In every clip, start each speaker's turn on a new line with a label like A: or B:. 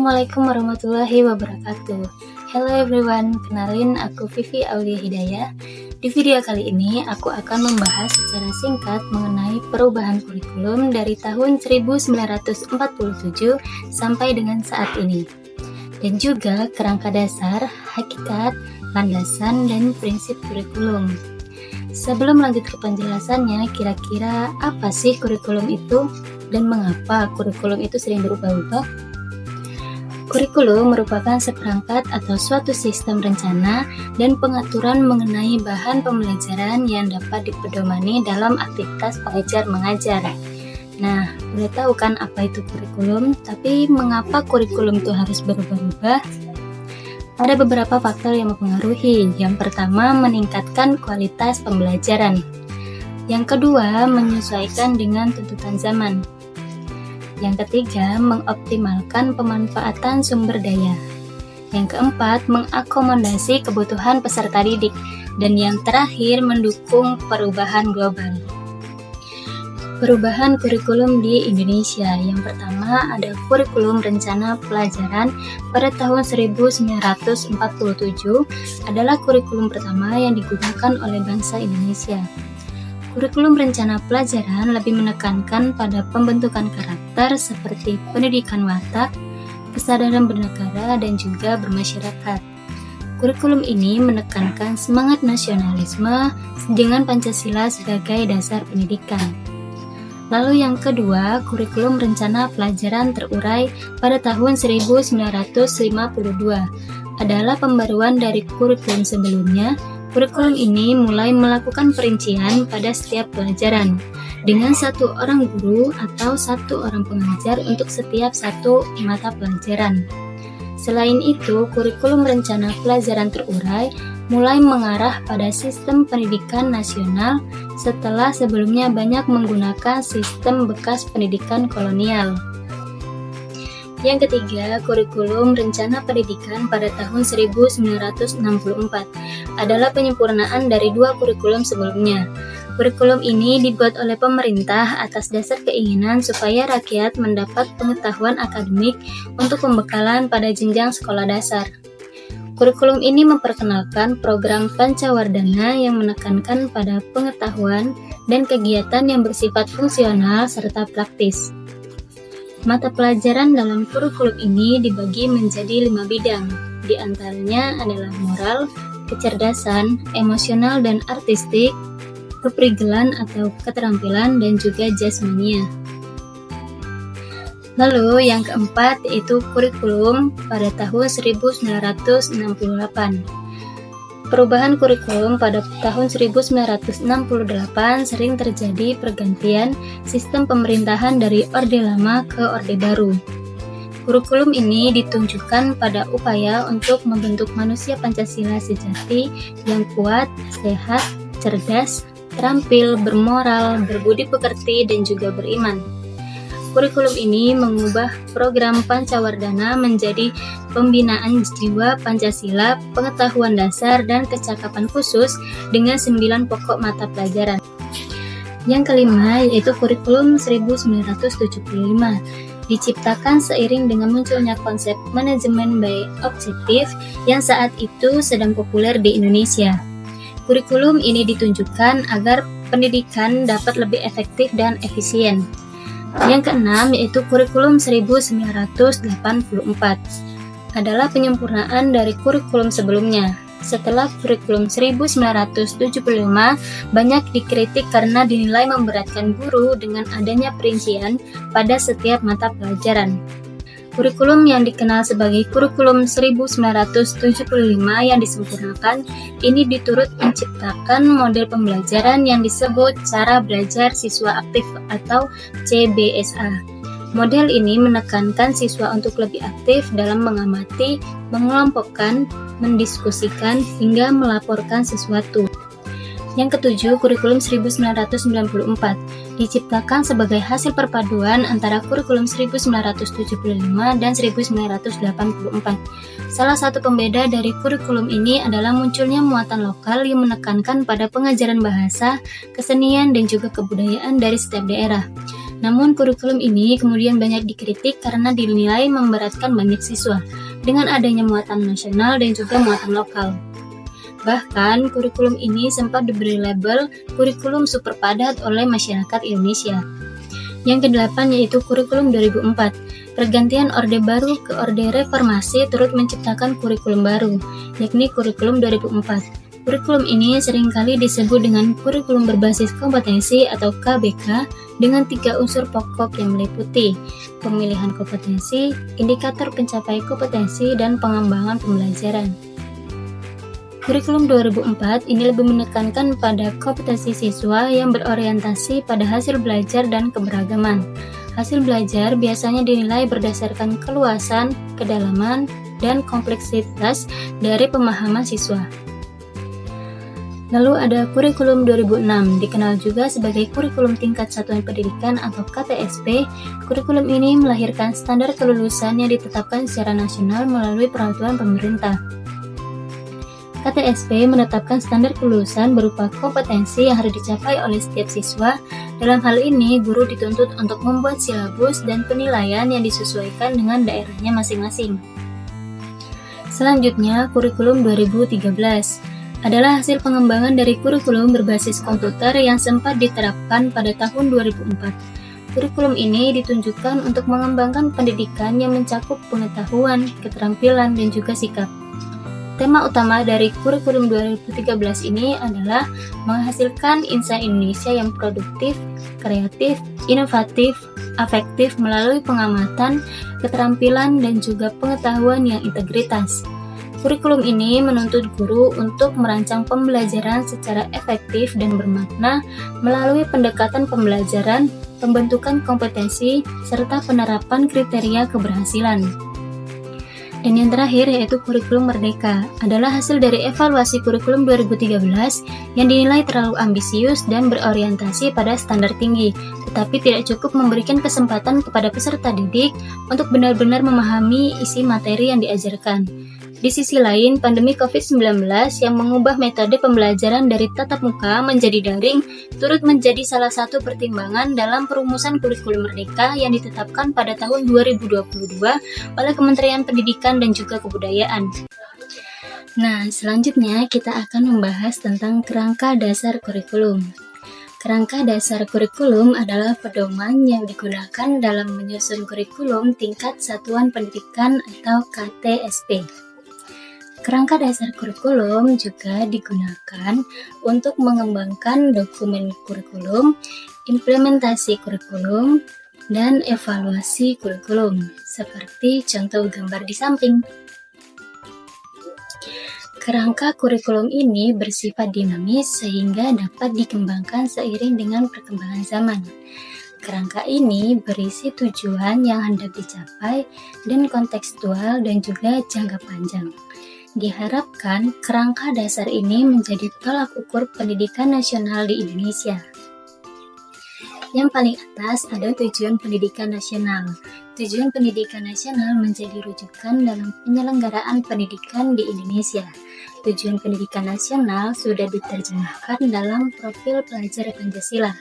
A: Assalamualaikum warahmatullahi wabarakatuh. Hello everyone, kenalin aku Vivi Aulia Hidayah. Di video kali ini aku akan membahas secara singkat mengenai perubahan kurikulum dari tahun 1947 sampai dengan saat ini. Dan juga kerangka dasar, hakikat, landasan, dan prinsip kurikulum. Sebelum lanjut ke penjelasannya, kira-kira apa sih kurikulum itu dan mengapa kurikulum itu sering berubah-ubah? Kurikulum merupakan seperangkat atau suatu sistem rencana dan pengaturan mengenai bahan pembelajaran yang dapat dipedomani dalam aktivitas pengajar-mengajar. Nah, udah tahu kan apa itu kurikulum, tapi mengapa kurikulum itu harus berubah-ubah? Ada beberapa faktor yang mempengaruhi. Yang pertama, meningkatkan kualitas pembelajaran. Yang kedua, menyesuaikan dengan tuntutan zaman. Yang ketiga, mengoptimalkan pemanfaatan sumber daya. Yang keempat, mengakomodasi kebutuhan peserta didik. Dan yang terakhir, mendukung perubahan global. Perubahan kurikulum di Indonesia. Yang pertama, ada kurikulum rencana pelajaran pada tahun 1947 adalah kurikulum pertama yang digunakan oleh bangsa Indonesia. Kurikulum rencana pelajaran lebih menekankan pada pembentukan karakter seperti pendidikan watak, kesadaran bernegara, dan juga bermasyarakat. Kurikulum ini menekankan semangat nasionalisme dengan Pancasila sebagai dasar pendidikan. Lalu yang kedua, kurikulum rencana pelajaran terurai pada tahun 1952 adalah pembaruan dari kurikulum sebelumnya. Kurikulum ini mulai melakukan perincian pada setiap pelajaran dengan satu orang guru atau satu orang pengajar untuk setiap satu mata pelajaran. Selain itu, kurikulum rencana pelajaran terurai mulai mengarah pada sistem pendidikan nasional setelah sebelumnya banyak menggunakan sistem bekas pendidikan kolonial. Yang ketiga, kurikulum rencana pendidikan pada tahun 1964 adalah penyempurnaan dari dua kurikulum sebelumnya. Kurikulum ini dibuat oleh pemerintah atas dasar keinginan supaya rakyat mendapat pengetahuan akademik untuk pembekalan pada jenjang sekolah dasar. Kurikulum ini memperkenalkan program Pancawardhana yang menekankan pada pengetahuan dan kegiatan yang bersifat fungsional serta praktis. Mata pelajaran dalam kurikulum ini dibagi menjadi 5 bidang, di antaranya adalah moral, kecerdasan, emosional dan artistik, keprigelan atau keterampilan, dan juga jasmania. Lalu yang keempat yaitu kurikulum pada tahun 1968. Perubahan kurikulum pada tahun 1968 sering terjadi pergantian sistem pemerintahan dari Orde Lama ke Orde Baru. Kurikulum ini ditunjukkan pada upaya untuk membentuk manusia Pancasila sejati yang kuat, sehat, cerdas, terampil, bermoral, berbudi pekerti, dan juga beriman. Kurikulum ini mengubah program Pancawardhana menjadi pembinaan jiwa Pancasila, pengetahuan dasar, dan kecakapan khusus dengan 9 pokok mata pelajaran. Yang kelima yaitu kurikulum 1975, diciptakan seiring dengan munculnya konsep manajemen by objektif yang saat itu sedang populer di Indonesia. Kurikulum ini ditunjukkan agar pendidikan dapat lebih efektif dan efisien. Yang keenam yaitu kurikulum 1984 adalah penyempurnaan dari kurikulum sebelumnya. Setelah kurikulum 1975 banyak dikritik karena dinilai memberatkan guru dengan adanya perincian pada setiap mata pelajaran. Kurikulum yang dikenal sebagai kurikulum 1975 yang disempurnakan ini diturut menciptakan model pembelajaran yang disebut cara belajar siswa aktif atau CBSA. Model ini menekankan siswa untuk lebih aktif dalam mengamati, mengelompokkan, mendiskusikan, hingga melaporkan sesuatu. Yang ketujuh, kurikulum 1994 diciptakan sebagai hasil perpaduan antara kurikulum 1975 dan 1984. Salah satu pembeda dari kurikulum ini adalah munculnya muatan lokal yang menekankan pada pengajaran bahasa, kesenian, dan juga kebudayaan dari setiap daerah. Namun kurikulum ini kemudian banyak dikritik karena dinilai memberatkan banyak siswa dengan adanya muatan nasional dan juga muatan lokal. Bahkan, kurikulum ini sempat diberi label kurikulum super padat oleh masyarakat Indonesia. Yang kedelapan yaitu kurikulum 2004. Pergantian Orde Baru ke Orde Reformasi turut menciptakan kurikulum baru, yakni kurikulum 2004. Kurikulum ini seringkali disebut dengan kurikulum berbasis kompetensi atau KBK dengan 3 unsur pokok yang meliputi pemilihan kompetensi, indikator pencapaian kompetensi, dan pengembangan pembelajaran. Kurikulum 2004 ini lebih menekankan pada kompetensi siswa yang berorientasi pada hasil belajar dan keberagaman. Hasil belajar biasanya dinilai berdasarkan keluasan, kedalaman, dan kompleksitas dari pemahaman siswa. Lalu ada kurikulum 2006, dikenal juga sebagai kurikulum tingkat satuan pendidikan atau KTSP. Kurikulum ini melahirkan standar kelulusan yang ditetapkan secara nasional melalui peraturan pemerintah. KTSP menetapkan standar kelulusan berupa kompetensi yang harus dicapai oleh setiap siswa. Dalam hal ini, guru dituntut untuk membuat silabus dan penilaian yang disesuaikan dengan daerahnya masing-masing. Selanjutnya, kurikulum 2013 adalah hasil pengembangan dari kurikulum berbasis komputer yang sempat diterapkan pada tahun 2004. Kurikulum ini ditunjukkan untuk mengembangkan pendidikan yang mencakup pengetahuan, keterampilan, dan juga sikap. Tema utama dari kurikulum 2013 ini adalah menghasilkan insan Indonesia yang produktif, kreatif, inovatif, afektif melalui pengamatan, keterampilan, dan juga pengetahuan yang integritas. Kurikulum ini menuntut guru untuk merancang pembelajaran secara efektif dan bermakna melalui pendekatan pembelajaran, pembentukan kompetensi, serta penerapan kriteria keberhasilan. Dan yang terakhir yaitu kurikulum merdeka, adalah hasil dari evaluasi kurikulum 2013 yang dinilai terlalu ambisius dan berorientasi pada standar tinggi, tetapi tidak cukup memberikan kesempatan kepada peserta didik untuk benar-benar memahami isi materi yang diajarkan. Di sisi lain, pandemi COVID-19 yang mengubah metode pembelajaran dari tatap muka menjadi daring turut menjadi salah satu pertimbangan dalam perumusan kurikulum merdeka yang ditetapkan pada tahun 2022 oleh Kementerian Pendidikan dan juga Kebudayaan. Nah, selanjutnya kita akan membahas tentang kerangka dasar kurikulum. Kerangka dasar kurikulum adalah pedoman yang digunakan dalam menyusun kurikulum tingkat satuan pendidikan atau KTSP. Kerangka dasar kurikulum juga digunakan untuk mengembangkan dokumen kurikulum, implementasi kurikulum, dan evaluasi kurikulum, seperti contoh gambar di samping. Kerangka kurikulum ini bersifat dinamis sehingga dapat dikembangkan seiring dengan perkembangan zaman. Kerangka ini berisi tujuan yang hendak dicapai dan kontekstual dan juga jangka panjang. Diharapkan kerangka dasar ini menjadi tolak ukur pendidikan nasional di Indonesia. Yang paling atas ada tujuan pendidikan nasional. Tujuan pendidikan nasional menjadi rujukan dalam penyelenggaraan pendidikan di Indonesia. Tujuan pendidikan nasional sudah diterjemahkan dalam profil pelajar Pancasila.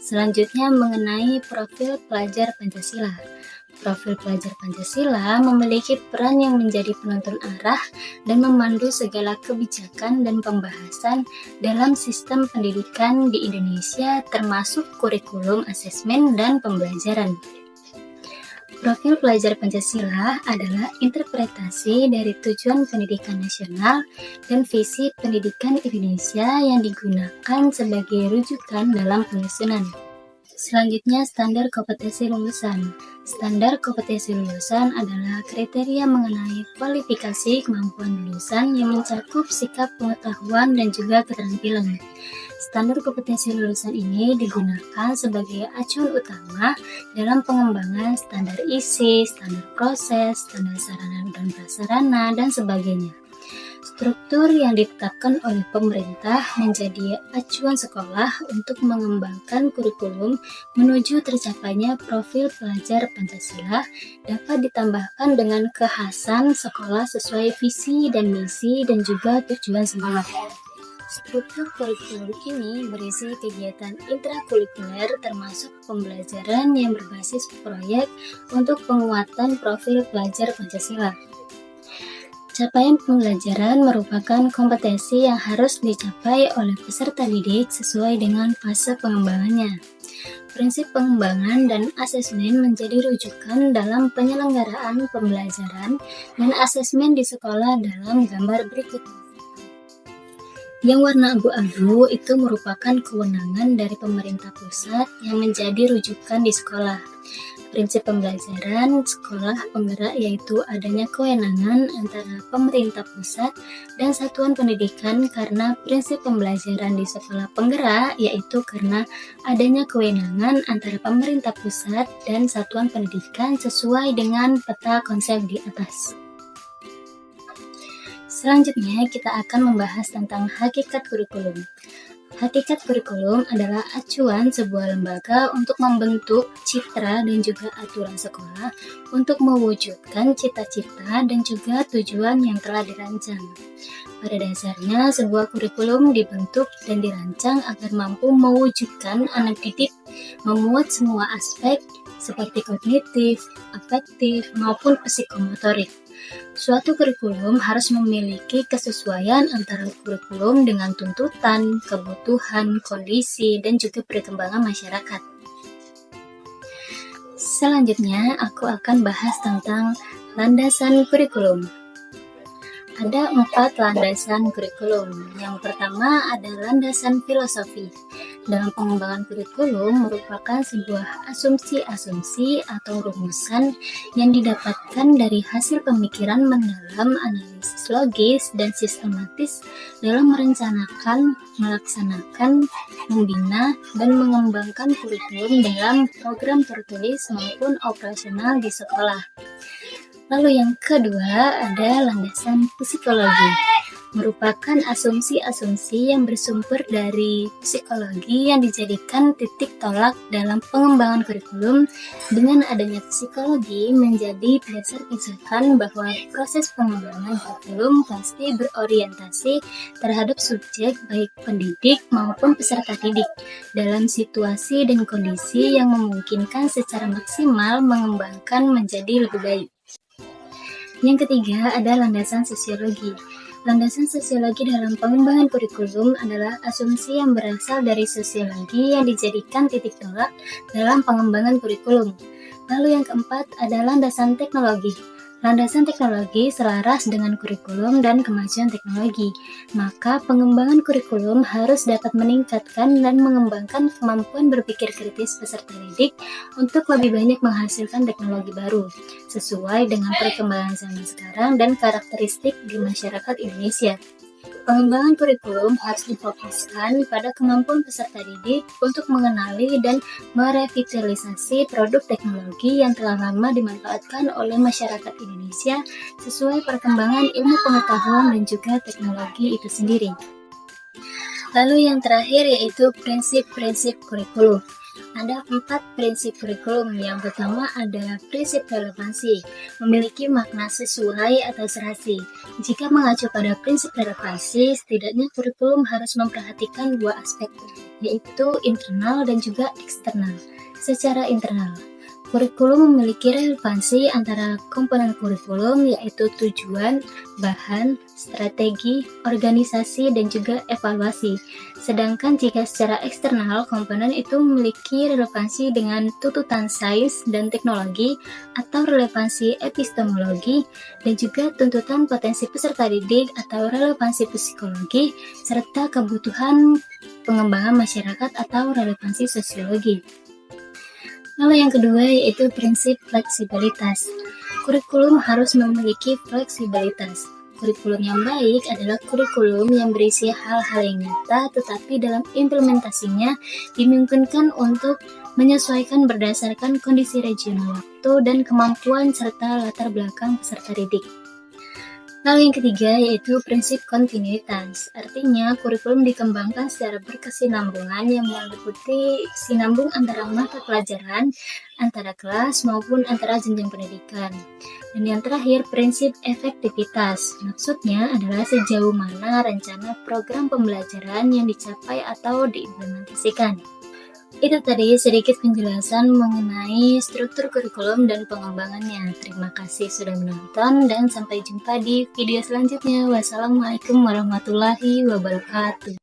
A: Selanjutnya mengenai profil pelajar Pancasila. Profil pelajar Pancasila memiliki peran yang menjadi penentu arah dan memandu segala kebijakan dan pembahasan dalam sistem pendidikan di Indonesia termasuk kurikulum, asesmen, dan pembelajaran. Profil pelajar Pancasila adalah interpretasi dari tujuan pendidikan nasional dan visi pendidikan Indonesia yang digunakan sebagai rujukan dalam penyusunan. Selanjutnya, standar kompetensi lulusan. Standar kompetensi lulusan adalah kriteria mengenai kualifikasi kemampuan lulusan yang mencakup sikap pengetahuan dan juga keterampilan. Standar kompetensi lulusan ini digunakan sebagai acuan utama dalam pengembangan standar isi, standar proses, standar sarana dan prasarana, dan sebagainya. Struktur yang ditetapkan oleh pemerintah menjadi acuan sekolah untuk mengembangkan kurikulum menuju tercapainya profil pelajar Pancasila dapat ditambahkan dengan kekhasan sekolah sesuai visi dan misi dan juga tujuan sekolah. Buku kurikulum ini berisi kegiatan intrakurikuler termasuk pembelajaran yang berbasis proyek untuk penguatan profil pelajar Pancasila. Capaian pembelajaran merupakan kompetensi yang harus dicapai oleh peserta didik sesuai dengan fase pengembangannya. Prinsip pengembangan dan asesmen menjadi rujukan dalam penyelenggaraan pembelajaran dan asesmen di sekolah dalam gambar berikut. Yang warna abu-abu itu merupakan kewenangan dari pemerintah pusat yang menjadi rujukan di sekolah. Prinsip pembelajaran sekolah penggerak yaitu adanya kewenangan antara pemerintah pusat dan satuan pendidikan karena prinsip pembelajaran di sekolah penggerak yaitu karena adanya kewenangan antara pemerintah pusat dan satuan pendidikan sesuai dengan peta konsep di atas. Selanjutnya kita akan membahas tentang hakikat kurikulum. Hakikat kurikulum adalah acuan sebuah lembaga untuk membentuk citra dan juga aturan sekolah untuk mewujudkan cita-cita dan juga tujuan yang telah dirancang. Pada dasarnya, sebuah kurikulum dibentuk dan dirancang agar mampu mewujudkan anak didik memuat semua aspek seperti kognitif, afektif, maupun psikomotorik. Suatu kurikulum harus memiliki kesesuaian antara kurikulum dengan tuntutan, kebutuhan, kondisi, dan juga perkembangan masyarakat. Selanjutnya, aku akan bahas tentang landasan kurikulum. Ada 4 landasan kurikulum. Yang pertama ada landasan filosofi. Dalam pengembangan kurikulum merupakan sebuah asumsi-asumsi atau rumusan yang didapatkan dari hasil pemikiran mendalam analisis logis dan sistematis dalam merencanakan, melaksanakan, membina, dan mengembangkan kurikulum dalam program tertulis maupun operasional di sekolah. Lalu yang kedua ada landasan psikologi, merupakan asumsi-asumsi yang bersumber dari psikologi yang dijadikan titik tolak dalam pengembangan kurikulum. Dengan adanya psikologi menjadi dasar pijakan bahwa proses pengembangan kurikulum pasti berorientasi terhadap subjek baik pendidik maupun peserta didik dalam situasi dan kondisi yang memungkinkan secara maksimal mengembangkan menjadi lebih baik. Yang ketiga ada landasan sosiologi. Landasan sosiologi dalam pengembangan kurikulum adalah asumsi yang berasal dari sosiologi yang dijadikan titik tolak dalam pengembangan kurikulum. Lalu yang keempat ada landasan teknologi. Landasan teknologi selaras dengan kurikulum dan kemajuan teknologi, maka pengembangan kurikulum harus dapat meningkatkan dan mengembangkan kemampuan berpikir kritis peserta didik untuk lebih banyak menghasilkan teknologi baru, sesuai dengan perkembangan zaman sekarang dan karakteristik di masyarakat Indonesia. Pengembangan kurikulum harus difokuskan pada kemampuan peserta didik untuk mengenali dan merevitalisasi produk teknologi yang telah lama dimanfaatkan oleh masyarakat Indonesia sesuai perkembangan ilmu pengetahuan dan juga teknologi itu sendiri. Lalu yang terakhir yaitu prinsip-prinsip kurikulum. Ada 4 prinsip kurikulum. Yang pertama ada prinsip relevansi, memiliki makna sesuai atau serasi. Jika mengacu pada prinsip relevansi, setidaknya kurikulum harus memperhatikan 2 aspek, yaitu internal dan juga eksternal. Secara internal, kurikulum memiliki relevansi antara komponen kurikulum yaitu tujuan, bahan, strategi, organisasi, dan juga evaluasi. Sedangkan jika secara eksternal, komponen itu memiliki relevansi dengan tuntutan sains dan teknologi atau relevansi epistemologi dan juga tuntutan potensi peserta didik atau relevansi psikologi serta kebutuhan pengembangan masyarakat atau relevansi sosiologi. Lalu yang kedua yaitu prinsip fleksibilitas. Kurikulum harus memiliki fleksibilitas. Kurikulum yang baik adalah kurikulum yang berisi hal-hal yang nyata tetapi dalam implementasinya dimungkinkan untuk menyesuaikan berdasarkan kondisi regional waktu dan kemampuan serta latar belakang peserta didik. Lalu yang ketiga yaitu prinsip kontinuitas. Artinya kurikulum dikembangkan secara berkesinambungan yang meliputi sinambung antara mata pelajaran, antara kelas maupun antara jenjang pendidikan. Dan yang terakhir prinsip efektivitas. Maksudnya adalah sejauh mana rencana program pembelajaran yang dicapai atau diimplementasikan. Itu tadi sedikit penjelasan mengenai struktur kurikulum dan pengembangannya. Terima kasih sudah menonton dan sampai jumpa di video selanjutnya. Wassalamualaikum warahmatullahi wabarakatuh.